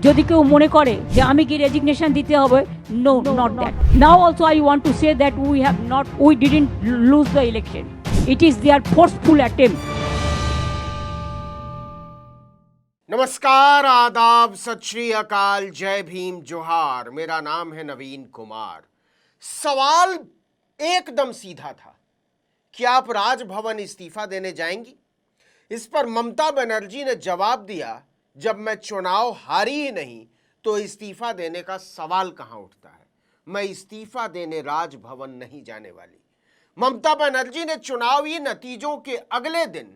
যদি কেউ মনে করে যে আমি কি রেজিগনেশন দিতে হবে, no, not that. Now also I want to say that we didn't lose the election, it is their forceful attempt. नमस्कार, आदाब, सत श्री अकाल, जय भीम, जोहार। मेरा नाम है नवीन कुमार। सवाल एकदम सीधा था कि आप राजभवन इस्तीफा देने जाएंगी। इस पर ममता बनर्जी ने जवाब दिया, जब मैं चुनाव हारी ही नहीं तो इस्तीफा देने का सवाल कहां उठता है। मैं इस्तीफा देने राजभवन नहीं जाने वाली। ममता बनर्जी ने चुनावी नतीजों के अगले दिन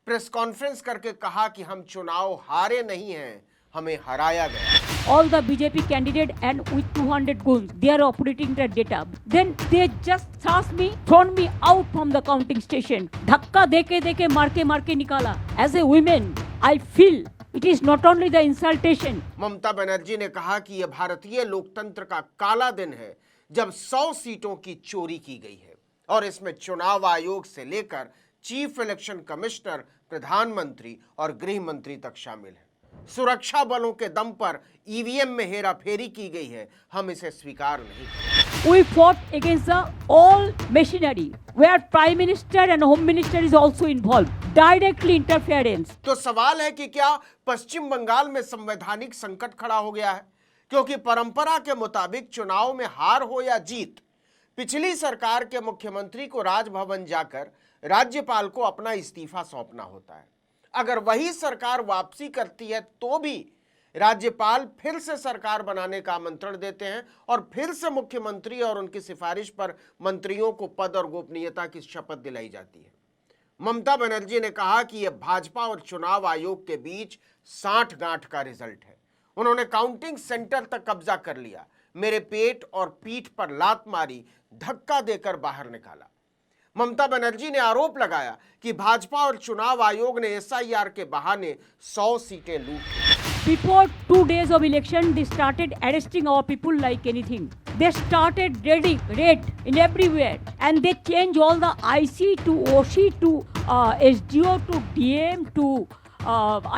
प्रेस कॉन्फ्रेंस करके कहा कि हम चुनाव हारे नहीं हैं, हमें हराया गया। All the BJP candidate and with 200 goons, they are operating the data. Then they just thrust me, thrown me out from the counting station. धक्का देके मार के निकाला. As a woman, I feel it is not only the insultation. Mamata Banerjee ने कहा कि यह भारतीय लोकतंत्र का काला दिन है जब 100 सीटों की चोरी की गई है और इसमें चुनाव आयोग से लेकर चीफ इलेक्शन कमिश्नर, प्रधानमंत्री और गृह मंत्री तक शामिल हैं। सुरक्षा बलों के दम पर ईवीएम में हेराफेरी की गई है, हम इसे स्वीकार नहीं करेंगे। We fought against the all machinery where Prime Minister and Home Minister is also involved. Directly interference. तो सवाल है कि क्या पश्चिम बंगाल में संवैधानिक संकट खड़ा हो गया है? क्योंकि परंपरा के मुताबिक चुनाव में हार हो या जीत, पिछली सरकार के मुख्यमंत्री को राजभवन जाकर राज्यपाल को अपना इस्तीफा सौंपना होता है। अगर वही सरकार वापसी करती है तो भी राज्यपाल फिर से सरकार बनाने का आमंत्रण देते हैं और फिर से मुख्यमंत्री और उनकी सिफारिश पर मंत्रियों को पद और गोपनीयता की शपथ दिलाई जाती है। ममता बनर्जी ने कहा कि यह भाजपा और चुनाव आयोग के बीच साठ-गांठ का रिजल्ट है। उन्होंने काउंटिंग सेंटर तक कब्जा कर लिया, मेरे पेट और पीठ पर लात मारी, धक्का देकर बाहर निकाला। ममता बनर्जी ने आरोप लगाया कि भाजपा और चुनाव आयोग ने एसआईआर के बहाने 100 सीटें लूट ली। Before 2 days of election, they started arresting our people like anything. They started raid in everywhere, and they changed all the IC to OC to SDO to DM to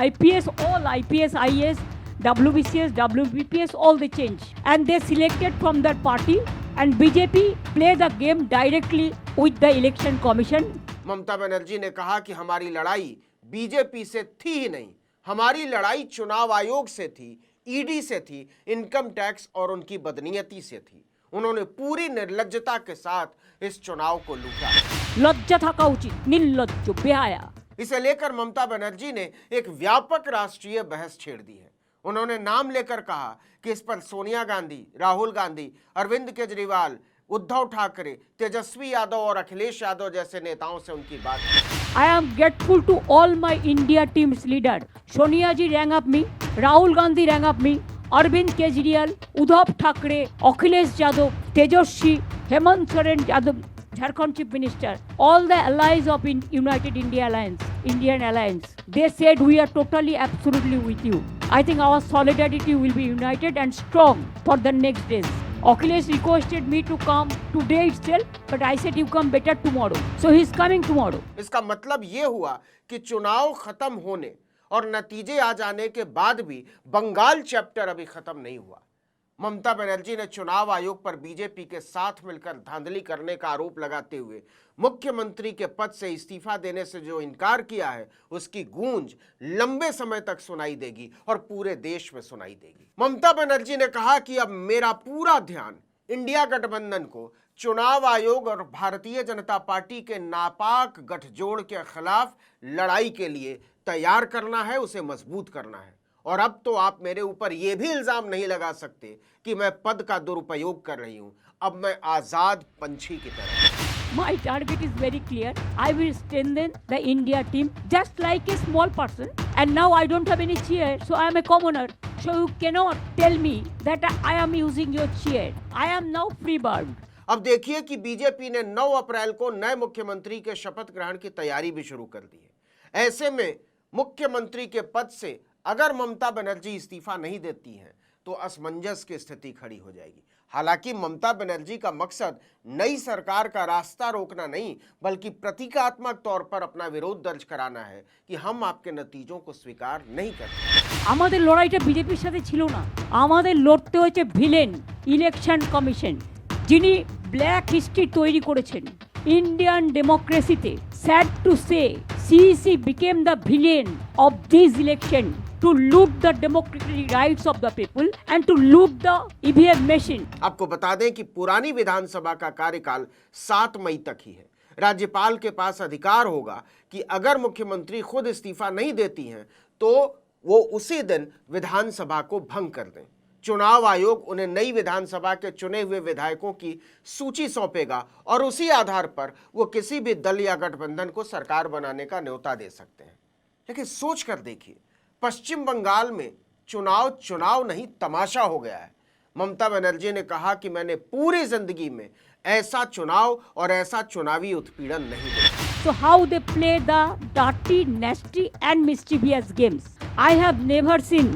IPS, all IPS, IS, WBCS, WBPS, all they changed. And they selected from that party, and BJP play the game directly with the election commission. Mamata Banerjee ने कहा कि हमारी लड़ाई BJP से थी ही नहीं, हमारी लड़ाई चुनाव आयोग से थी, ईडी से थी, इनकम टैक्स और उनकी बदनीयती से थी। उन्होंने पूरी निर्लज्जता के साथ इस चुनाव को लूटा। लज्जा থাকা উচিত, निर्लज्ज बेहाया। इसे लेकर ममता बनर्जी ने एक व्यापक राष्ट्रीय बहस छेड़ दी है। उन्होंने नाम लेकर कहा कि इस पर सोनिया गांधी, राहुल गांधी, अरविंद केजरीवाल, उद्धव ठाकरे, तेजस्वी यादव और अखिलेश यादव जैसे नेताओं से उनकी बात है। I am grateful to all my India team's leader. Sonia ji rang up me, Rahul Gandhi rang up me, Arvind Kejriwal, Uddhav Thackeray, Akhilesh Yadav, Tejaswi, Hemant Soren Yadav, Jharkhand Chief Minister, all the allies of United India Alliance, Indian Alliance. They said we are totally, absolutely with you. I think our solidarity will be united and strong for the next days. Akhilesh requested me to come today itself, but I said you come better tomorrow. So he is coming tomorrow. इसका मतलब ये हुआ कि चुनाव खत्म होने और नतीजे आ जाने के बाद भी बंगाल चैप्टर अभी खत्म नहीं हुआ। ममता बनर्जी ने चुनाव आयोग पर बीजेपी के साथ मिलकर धांधली करने का आरोप लगाते हुए मुख्यमंत्री के पद से इस्तीफा देने से जो इनकार किया है, उसकी गूंज लंबे समय तक सुनाई देगी और पूरे देश में सुनाई देगी। ममता बनर्जी ने कहा कि अब मेरा पूरा ध्यान इंडिया गठबंधन को चुनाव आयोग और भारतीय जनता पार्टी के नापाक गठजोड़ के खिलाफ लड़ाई के लिए तैयार करना है, उसे मजबूत करना है। और अब तो आप मेरे ऊपर यह भी इल्जाम नहीं लगा सकते कि मैं पद का दुरुपयोग कर रही हूं। अब मैं आजाद पंछी की तरह। My target is very clear. I will strengthen the India team just like a small person. And now I don't have any chair, so I am a commoner. So you cannot tell me that I am using your chair. I am now free bird. अब देखिए कि BJP ने 9 अप्रैल को नए मुख्यमंत्री के शपथ ग्रहण की तैयारी भी शुरू कर दी है। ऐसे में मुख्यमंत्री के पद से अगर ममता बनर्जी इस्तीफा नहीं देती हैं तो असमंजस की स्थिति खड़ी हो जाएगी। हालांकि ममता बनर्जी का मकसद नई सरकार का रास्ता रोकना नहीं, बल्कि प्रतीकात्मक तौर पर अपना विरोध दर्ज कराना है कि हम आपके नतीजों को स्वीकार नहीं करते। আমাদের লড়াইটা বিজেপির সাথে ছিল না, আমাদের লড়তে হয়েছে ভিলেন ইলেকশন কমিশন, যিনি ব্ল্যাক হিস্ট্রি তৈরি করেছেন ইন্ডিয়ান ডেমোক্রেসিতে। Sad to say CEC became the villain of this election to loot the democratic rights of the people and to loot the EVM machine. आपको बता दें कि पुरानी विधानसभा का कार्यकाल 7 मई तक ही है। राज्यपाल के पास अधिकार होगा कि अगर मुख्यमंत्री खुद इस्तीफा नहीं देती हैं तो वो उसी दिन विधानसभा को भंग कर दें। चुनाव आयोग उन्हें नई विधानसभा के चुने हुए विधायकों की सूची सौंपेगा और उसी आधार पर वो किसी भी दल या गठबंधन को सरकार बनाने का न्योता दे सकते हैं। लेकिन सोच कर देखिए, पश्चिम बंगाल में चुनाव नहीं तमाशा हो गया है। ममता बनर्जी ने कहा कि मैंने पूरी जिंदगी में ऐसा चुनाव और ऐसा चुनावी उत्पीड़न नहीं देखा। So how they play the dirty, nasty and mischievous games. I have never seen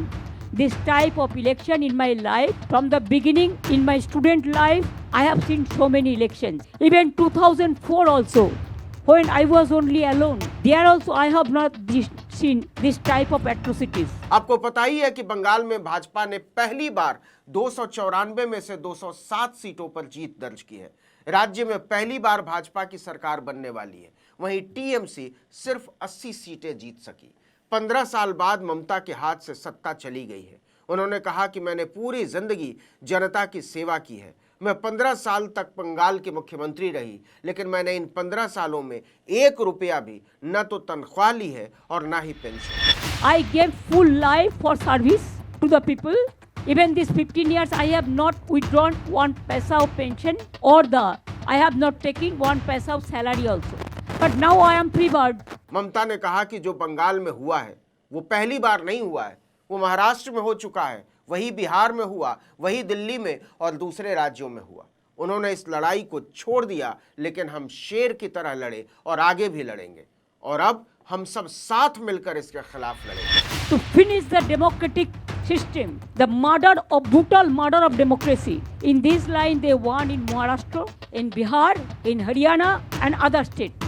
this type of election in my life. From the beginning in my student life, I have seen so many elections. Even 2004 also, when I was only alone, there also I have not seen this type of atrocities. आपको पता ही है कि बंगाल में भाजपा ने पहली बार 294 में से 207 सीटों पर जीत दर्ज की है। राज्य में पहली बार भाजपा की सरकार बनने वाली है। वहीं टीएमसी सिर्फ 80 सीटें जीत सकी। 15 साल बाद ममता के हाथ से सत्ता चली गई है। उन्होंने कहा कि मैंने पूरी जिंदगी जनता की सेवा की है। मैं 15 साल तक बंगाल की मुख्यमंत्री रही, लेकिन मैंने इन 15 सालों में 1 रुपया भी न तो तनख्वाह ली है और ना ही pension. I gave full life for service to the people. Even these 15 years, I have not withdrawn 1 paisa of pension or I have not taken 1 paisa of salary also. But now I am free bird. ममता ने कहा कि जो बंगाल में हुआ है वो पहली बार नहीं हुआ है, वो महाराष्ट्र में हो चुका है, वही बिहार में हुआ, वही दिल्ली में और दूसरे राज्यों में हुआ। उन्होंने इस लड़ाई को छोड़ दिया, लेकिन हम शेर की तरह लड़े और आगे भी लड़ेंगे और अब हम सब साथ मिलकर इसके खिलाफ लड़ेंगे। To finish the democratic system, the murder of brutal murder of democracy. In this line, they won in Maharashtra, in Bihar, in Haryana, and other states.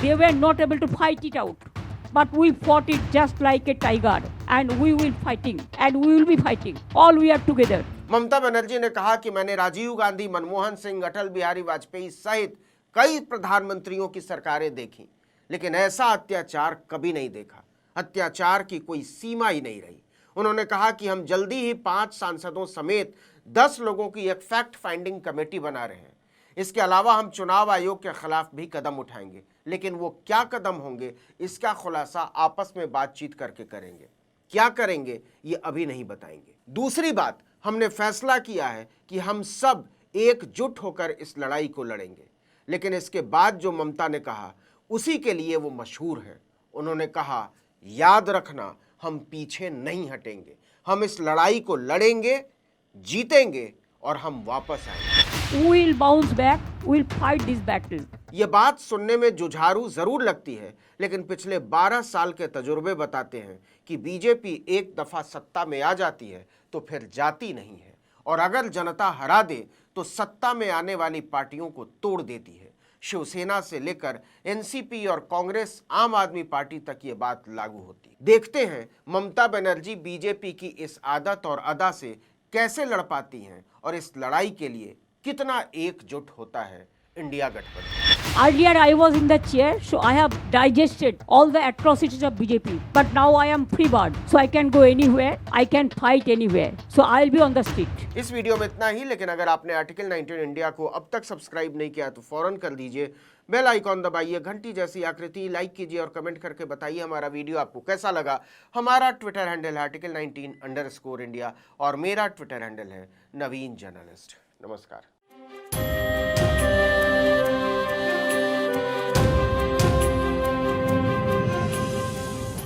They were not able to fight it out, but we fought it just like a tiger, and we will fighting, and we will be fighting. All we are together. Mamata Banerjee ने कहा कि मैंने राजीव गांधी, मनमोहन सिंह, अटल बिहारी वाजपेयी सहित कई प्रधानमंत्रियों की सरकारें देखी, लेकिन ऐसा अत्याचार कभी नहीं देखा। अत्याचार की कोई सीमा ही नहीं रही। उन्होंने कहा कि हम जल्दी ही 5 सांसदों समेत 10 लोगों की एक फैक्ट फाइंडिंग कमेटी बना रहे हैं। इसके अलावा हम चुनाव आयोग के खिलाफ भी कदम उठाएंगे, लेकिन वो क्या कदम होंगे इसका खुलासा आपस में बातचीत करके करेंगे। क्या करेंगे ये अभी नहीं बताएंगे। दूसरी बात, हमने फैसला किया है कि हम सब एकजुट होकर इस लड़ाई को लड़ेंगे। लेकिन इसके बाद जो ममता ने कहा उसी के लिए वो मशहूर है। उन्होंने कहा, याद रखना, हम पीछे नहीं हटेंगे, हम इस लड़ाई को लड़ेंगे, जीतेंगे और हम वापस आएंगे। We will bounce back. We will fight this battle. ये बात सुनने में जुझारू जरूर लगती है, लेकिन पिछले 12 साल के तजुर्बे बताते हैं कि बीजेपी एक दफा सत्ता में आ जाती है तो फिर जाती नहीं है, और अगर जनता हरा दे तो सत्ता में आने वाली पार्टियों को तोड़ देती है। शिवसेना से लेकर एनसीपी और कांग्रेस, आम आदमी पार्टी तक ये बात लागू होती। देखते हैं ममता बनर्जी बीजेपी की इस आदत और अदा से कैसे लड़ पाती हैं और इस लड़ाई के लिए कितना एकजुट होता है इंडिया गठबंधन। Earlier I was in the chair, so I have digested all the atrocities of BJP. But now I am free bird, so I can go anywhere, I can fight anywhere. So I will be on the street. इस video में इतना ही, लेकिन अगर आपने article 19 India को अब तक subscribe नहीं किया तो फौरन कर दीजिए। बेल आइकॉन दबाइए, घंटी जैसी आकृति, लाइक कीजिए और कमेंट करके बताइए हमारा वीडियो आपको कैसा लगा। हमारा ट्विटर हैंडल है article19_India और मेरा ट्विटर हैंडल है नवीन जर्नलिस्ट। नमस्कार।